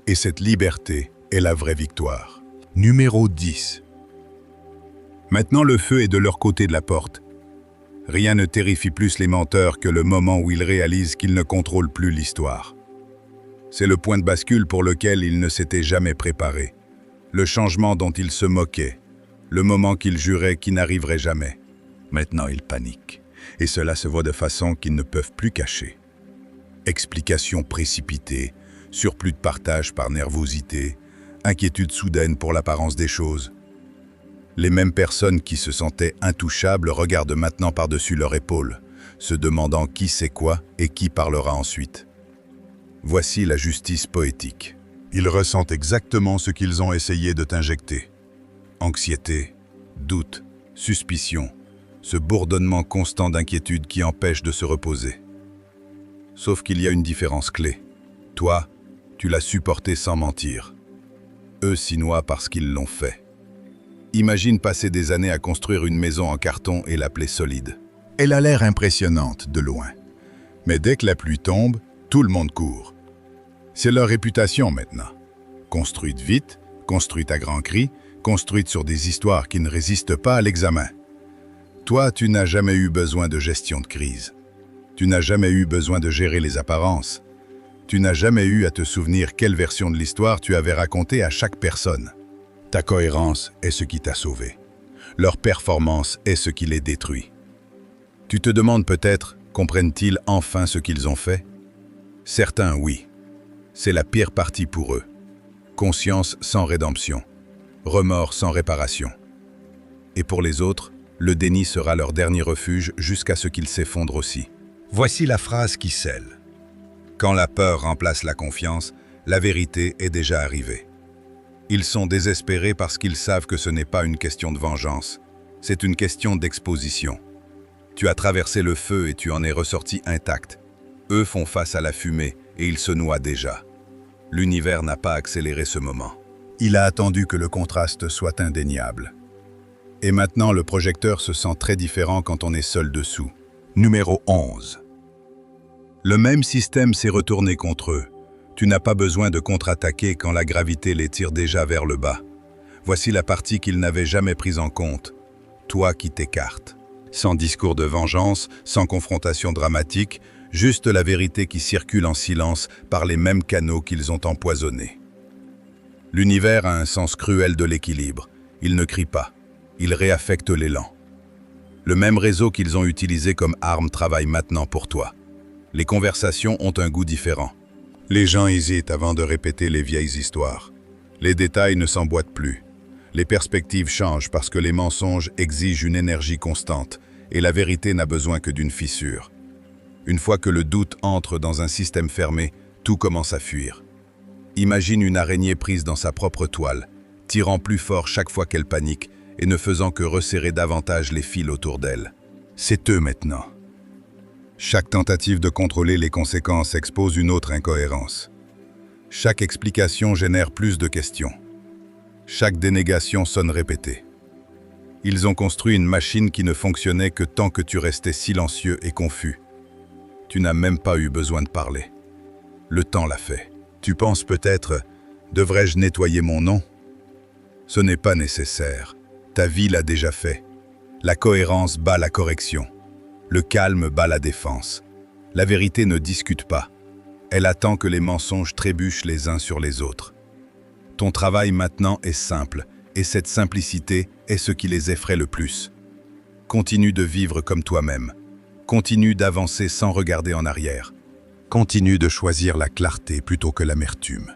Et cette liberté est la vraie victoire. Numéro 10. Maintenant le feu est de leur côté de la porte. Rien ne terrifie plus les menteurs que le moment où ils réalisent qu'ils ne contrôlent plus l'histoire. C'est le point de bascule pour lequel ils ne s'étaient jamais préparés. Le changement dont ils se moquaient. Le moment qu'ils juraient qu'il n'arriverait jamais. Maintenant ils paniquent. Et cela se voit de façon qu'ils ne peuvent plus cacher. Explications précipitées, surplus de partage par nervosité, inquiétude soudaine pour l'apparence des choses. Les mêmes personnes qui se sentaient intouchables regardent maintenant par-dessus leur épaule, se demandant qui sait quoi et qui parlera ensuite. Voici la justice poétique. Ils ressentent exactement ce qu'ils ont essayé de t'injecter. Anxiété, doute, suspicion, ce bourdonnement constant d'inquiétude qui empêche de se reposer. Sauf qu'il y a une différence clé. Toi, tu l'as supporté sans mentir. Eux s'y noient parce qu'ils l'ont fait. Imagine passer des années à construire une maison en carton et l'appeler solide. Elle a l'air impressionnante de loin. Mais dès que la pluie tombe, tout le monde court. C'est leur réputation maintenant. Construite vite, construite à grands cris, construite sur des histoires qui ne résistent pas à l'examen. Toi, tu n'as jamais eu besoin de gestion de crise. Tu n'as jamais eu besoin de gérer les apparences. Tu n'as jamais eu à te souvenir quelle version de l'histoire tu avais racontée à chaque personne. Ta cohérence est ce qui t'a sauvé. Leur performance est ce qui les détruit. Tu te demandes peut-être, comprennent-ils enfin ce qu'ils ont fait? Certains, oui. C'est la pire partie pour eux. Conscience sans rédemption. Remords sans réparation. Et pour les autres, le déni sera leur dernier refuge jusqu'à ce qu'ils s'effondrent aussi. Voici la phrase qui scelle. Quand la peur remplace la confiance, la vérité est déjà arrivée. Ils sont désespérés parce qu'ils savent que ce n'est pas une question de vengeance, c'est une question d'exposition. Tu as traversé le feu et tu en es ressorti intact. Eux font face à la fumée et ils se noient déjà. L'univers n'a pas accéléré ce moment. Il a attendu que le contraste soit indéniable. Et maintenant, le projecteur se sent très différent quand on est seul dessous. Numéro 11. Le même système s'est retourné contre eux. Tu n'as pas besoin de contre-attaquer quand la gravité les tire déjà vers le bas. Voici la partie qu'ils n'avaient jamais prise en compte. Toi qui t'écartes. Sans discours de vengeance, sans confrontation dramatique, juste la vérité qui circule en silence par les mêmes canaux qu'ils ont empoisonnés. L'univers a un sens cruel de l'équilibre. Il ne crie pas. Il réaffecte l'élan. Le même réseau qu'ils ont utilisé comme arme travaille maintenant pour toi. Les conversations ont un goût différent. Les gens hésitent avant de répéter les vieilles histoires. Les détails ne s'emboîtent plus. Les perspectives changent parce que les mensonges exigent une énergie constante et la vérité n'a besoin que d'une fissure. Une fois que le doute entre dans un système fermé, tout commence à fuir. Imagine une araignée prise dans sa propre toile, tirant plus fort chaque fois qu'elle panique et ne faisant que resserrer davantage les fils autour d'elle. C'est eux maintenant. Chaque tentative de contrôler les conséquences expose une autre incohérence. Chaque explication génère plus de questions. Chaque dénégation sonne répétée. Ils ont construit une machine qui ne fonctionnait que tant que tu restais silencieux et confus. Tu n'as même pas eu besoin de parler. Le temps l'a fait. Tu penses peut-être, devrais-je nettoyer mon nom? Ce n'est pas nécessaire. Ta vie l'a déjà fait. La cohérence bat la correction. Le calme bat la défense. La vérité ne discute pas. Elle attend que les mensonges trébuchent les uns sur les autres. Ton travail maintenant est simple, et cette simplicité est ce qui les effraie le plus. Continue de vivre comme toi-même. Continue d'avancer sans regarder en arrière. Continue de choisir la clarté plutôt que l'amertume.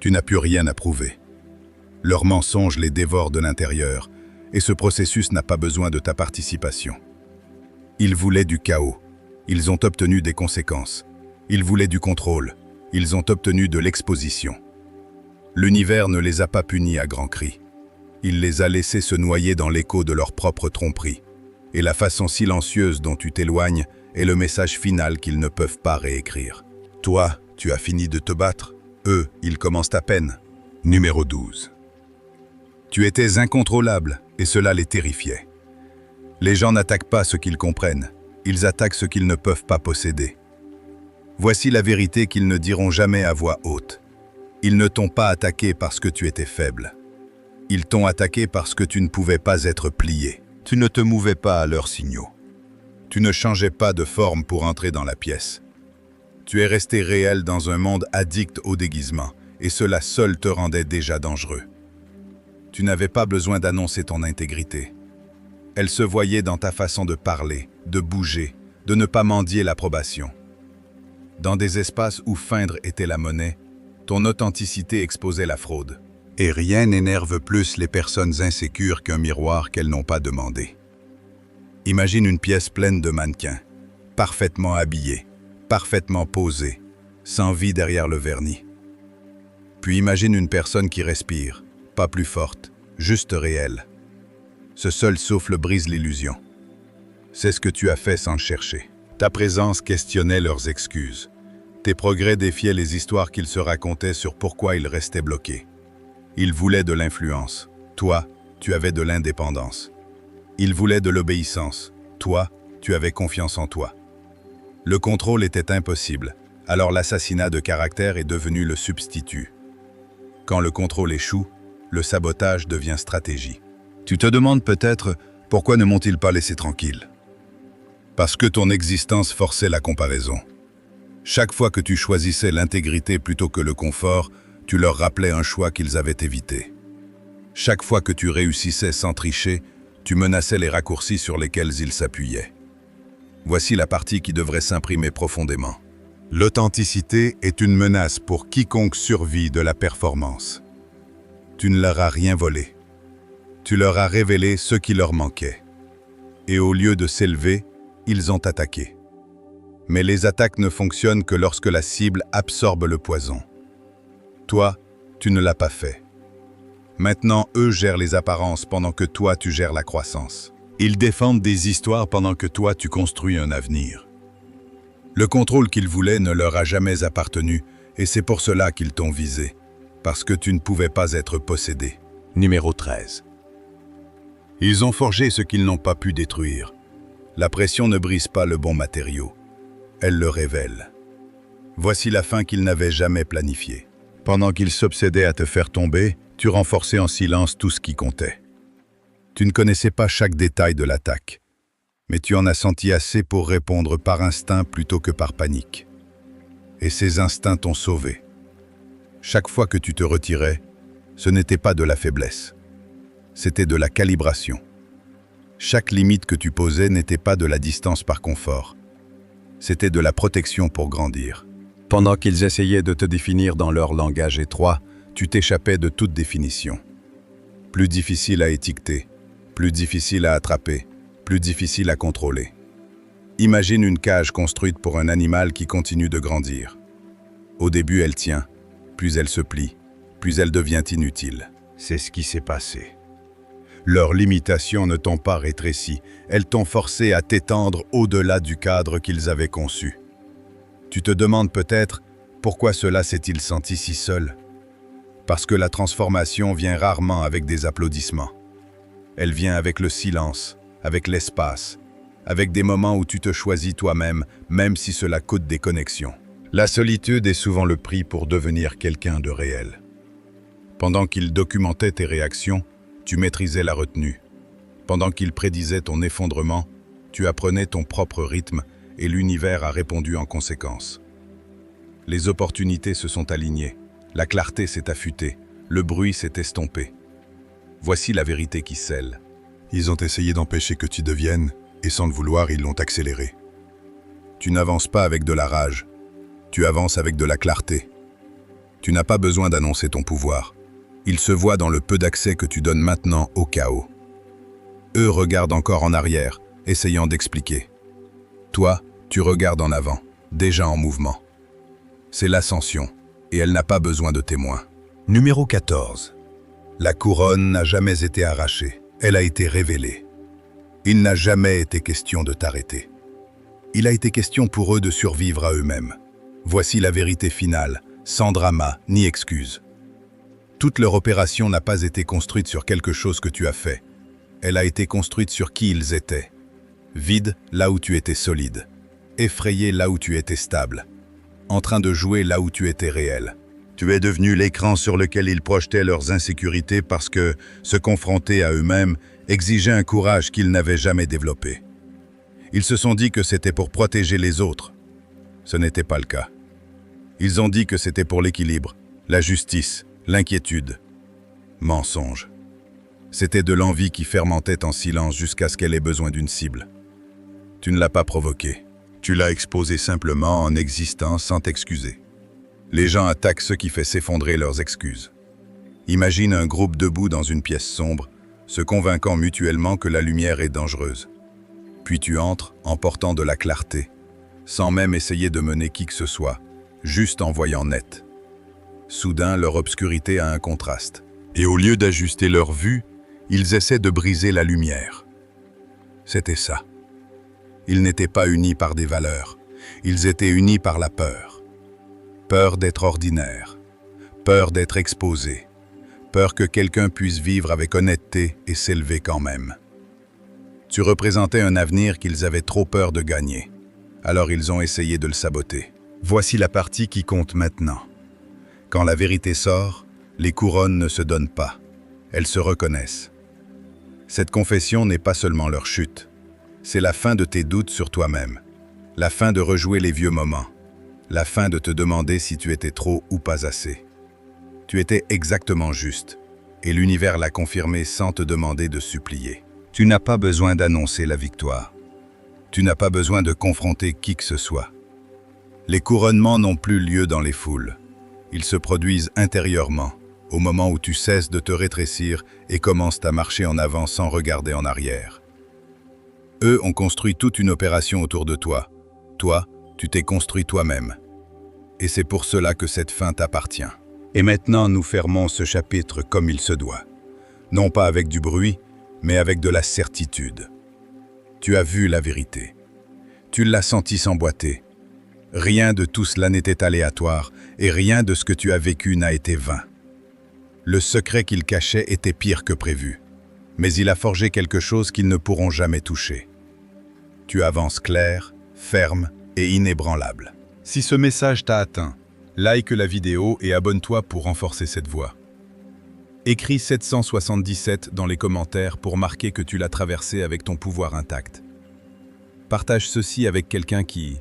Tu n'as plus rien à prouver. Leurs mensonges les dévorent de l'intérieur, et ce processus n'a pas besoin de ta participation. Ils voulaient du chaos. Ils ont obtenu des conséquences. Ils voulaient du contrôle. Ils ont obtenu de l'exposition. L'univers ne les a pas punis à grands cris. Il les a laissés se noyer dans l'écho de leur propre tromperie. Et la façon silencieuse dont tu t'éloignes est le message final qu'ils ne peuvent pas réécrire. Toi, tu as fini de te battre. Eux, ils commencent à peine. Numéro 12. Tu étais incontrôlable et cela les terrifiait. Les gens n'attaquent pas ce qu'ils comprennent, ils attaquent ce qu'ils ne peuvent pas posséder. Voici la vérité qu'ils ne diront jamais à voix haute. Ils ne t'ont pas attaqué parce que tu étais faible. Ils t'ont attaqué parce que tu ne pouvais pas être plié. Tu ne te mouvais pas à leurs signaux. Tu ne changeais pas de forme pour entrer dans la pièce. Tu es resté réel dans un monde addict au déguisement, et cela seul te rendait déjà dangereux. Tu n'avais pas besoin d'annoncer ton intégrité. Elle se voyait dans ta façon de parler, de bouger, de ne pas mendier l'approbation. Dans des espaces où feindre était la monnaie, ton authenticité exposait la fraude. Et rien n'énerve plus les personnes insécures qu'un miroir qu'elles n'ont pas demandé. Imagine une pièce pleine de mannequins, parfaitement habillés, parfaitement posés, sans vie derrière le vernis. Puis imagine une personne qui respire, pas plus forte, juste réelle. Ce seul souffle brise l'illusion. C'est ce que tu as fait sans chercher. Ta présence questionnait leurs excuses. Tes progrès défiaient les histoires qu'ils se racontaient sur pourquoi ils restaient bloqués. Ils voulaient de l'influence. Toi, tu avais de l'indépendance. Ils voulaient de l'obéissance. Toi, tu avais confiance en toi. Le contrôle était impossible. Alors l'assassinat de caractère est devenu le substitut. Quand le contrôle échoue, le sabotage devient stratégie. Tu te demandes peut-être pourquoi ne m'ont-ils pas laissé tranquille? Parce que ton existence forçait la comparaison. Chaque fois que tu choisissais l'intégrité plutôt que le confort, tu leur rappelais un choix qu'ils avaient évité. Chaque fois que tu réussissais sans tricher, tu menaçais les raccourcis sur lesquels ils s'appuyaient. Voici la partie qui devrait s'imprimer profondément. L'authenticité est une menace pour quiconque survit de la performance. Tu ne leur as rien volé. Tu leur as révélé ce qui leur manquait. Et au lieu de s'élever, ils ont attaqué. Mais les attaques ne fonctionnent que lorsque la cible absorbe le poison. Toi, tu ne l'as pas fait. Maintenant, eux gèrent les apparences pendant que toi, tu gères la croissance. Ils défendent des histoires pendant que toi, tu construis un avenir. Le contrôle qu'ils voulaient ne leur a jamais appartenu et c'est pour cela qu'ils t'ont visé, parce que tu ne pouvais pas être possédé. Numéro 13. Ils ont forgé ce qu'ils n'ont pas pu détruire. La pression ne brise pas le bon matériau. Elle le révèle. Voici la fin qu'ils n'avaient jamais planifiée. Pendant qu'ils s'obsédaient à te faire tomber, tu renforçais en silence tout ce qui comptait. Tu ne connaissais pas chaque détail de l'attaque, mais tu en as senti assez pour répondre par instinct plutôt que par panique. Et ces instincts t'ont sauvé. Chaque fois que tu te retirais, ce n'était pas de la faiblesse, c'était de la calibration. Chaque limite que tu posais n'était pas de la distance par confort, c'était de la protection pour grandir. Pendant qu'ils essayaient de te définir dans leur langage étroit, tu t'échappais de toute définition. Plus difficile à étiqueter, plus difficile à attraper, plus difficile à contrôler. Imagine une cage construite pour un animal qui continue de grandir. Au début, elle tient, plus elle se plie, plus elle devient inutile. C'est ce qui s'est passé. Leurs limitations ne t'ont pas rétréci, elles t'ont forcé à t'étendre au-delà du cadre qu'ils avaient conçu. Tu te demandes peut-être pourquoi cela s'est-il senti si seul? Parce que la transformation vient rarement avec des applaudissements. Elle vient avec le silence, avec l'espace, avec des moments où tu te choisis toi-même, même si cela coûte des connexions. La solitude est souvent le prix pour devenir quelqu'un de réel. Pendant qu'ils documentaient tes réactions, tu maîtrisais la retenue. Pendant qu'ils prédisaient ton effondrement, tu apprenais ton propre rythme et l'univers a répondu en conséquence. Les opportunités se sont alignées, la clarté s'est affûtée, le bruit s'est estompé. Voici la vérité qui scelle. Ils ont essayé d'empêcher que tu deviennes, et sans le vouloir, ils l'ont accéléré. Tu n'avances pas avec de la rage, tu avances avec de la clarté. Tu n'as pas besoin d'annoncer ton pouvoir. Il se voit dans le peu d'accès que tu donnes maintenant au chaos. Eux regardent encore en arrière, essayant d'expliquer. Toi, tu regardes en avant, déjà en mouvement. C'est l'ascension, et elle n'a pas besoin de témoins. Numéro 14. La couronne n'a jamais été arrachée, elle a été révélée. Il n'a jamais été question de t'arrêter. Il a été question pour eux de survivre à eux-mêmes. Voici la vérité finale, sans drama ni excuse. Toute leur opération n'a pas été construite sur quelque chose que tu as fait. Elle a été construite sur qui ils étaient. Vide là où tu étais solide. Effrayé là où tu étais stable. En train de jouer là où tu étais réel. Tu es devenu l'écran sur lequel ils projetaient leurs insécurités parce que se confronter à eux-mêmes exigeait un courage qu'ils n'avaient jamais développé. Ils se sont dit que c'était pour protéger les autres. Ce n'était pas le cas. Ils ont dit que c'était pour l'équilibre, la justice, l'inquiétude. Mensonge. C'était de l'envie qui fermentait en silence jusqu'à ce qu'elle ait besoin d'une cible. Tu ne l'as pas provoquée. Tu l'as exposée simplement en existant sans t'excuser. Les gens attaquent ce qui fait s'effondrer leurs excuses. Imagine un groupe debout dans une pièce sombre, se convainquant mutuellement que la lumière est dangereuse. Puis tu entres en portant de la clarté, sans même essayer de mener qui que ce soit, juste en voyant net. Soudain, leur obscurité a un contraste. Et au lieu d'ajuster leur vue, ils essaient de briser la lumière. C'était ça. Ils n'étaient pas unis par des valeurs, ils étaient unis par la peur. Peur d'être ordinaire, peur d'être exposé, peur que quelqu'un puisse vivre avec honnêteté et s'élever quand même. Tu représentais un avenir qu'ils avaient trop peur de gagner, alors ils ont essayé de le saboter. Voici la partie qui compte maintenant. Quand la vérité sort, les couronnes ne se donnent pas. Elles se reconnaissent. Cette confession n'est pas seulement leur chute. C'est la fin de tes doutes sur toi-même. La fin de rejouer les vieux moments. La fin de te demander si tu étais trop ou pas assez. Tu étais exactement juste. Et l'univers l'a confirmé sans te demander de supplier. Tu n'as pas besoin d'annoncer la victoire. Tu n'as pas besoin de confronter qui que ce soit. Les couronnements n'ont plus lieu dans les foules. Ils se produisent intérieurement, au moment où tu cesses de te rétrécir et commences à marcher en avant sans regarder en arrière. Eux ont construit toute une opération autour de toi. Toi, tu t'es construit toi-même. Et c'est pour cela que cette fin t'appartient. Et maintenant, nous fermons ce chapitre comme il se doit. Non pas avec du bruit, mais avec de la certitude. Tu as vu la vérité. Tu l'as senti s'emboîter. Rien de tout cela n'était aléatoire et rien de ce que tu as vécu n'a été vain. Le secret qu'il cachait était pire que prévu. Mais il a forgé quelque chose qu'ils ne pourront jamais toucher. Tu avances clair, ferme et inébranlable. Si ce message t'a atteint, like la vidéo et abonne-toi pour renforcer cette voix. Écris 777 dans les commentaires pour marquer que tu l'as traversé avec ton pouvoir intact. Partage ceci avec quelqu'un qui,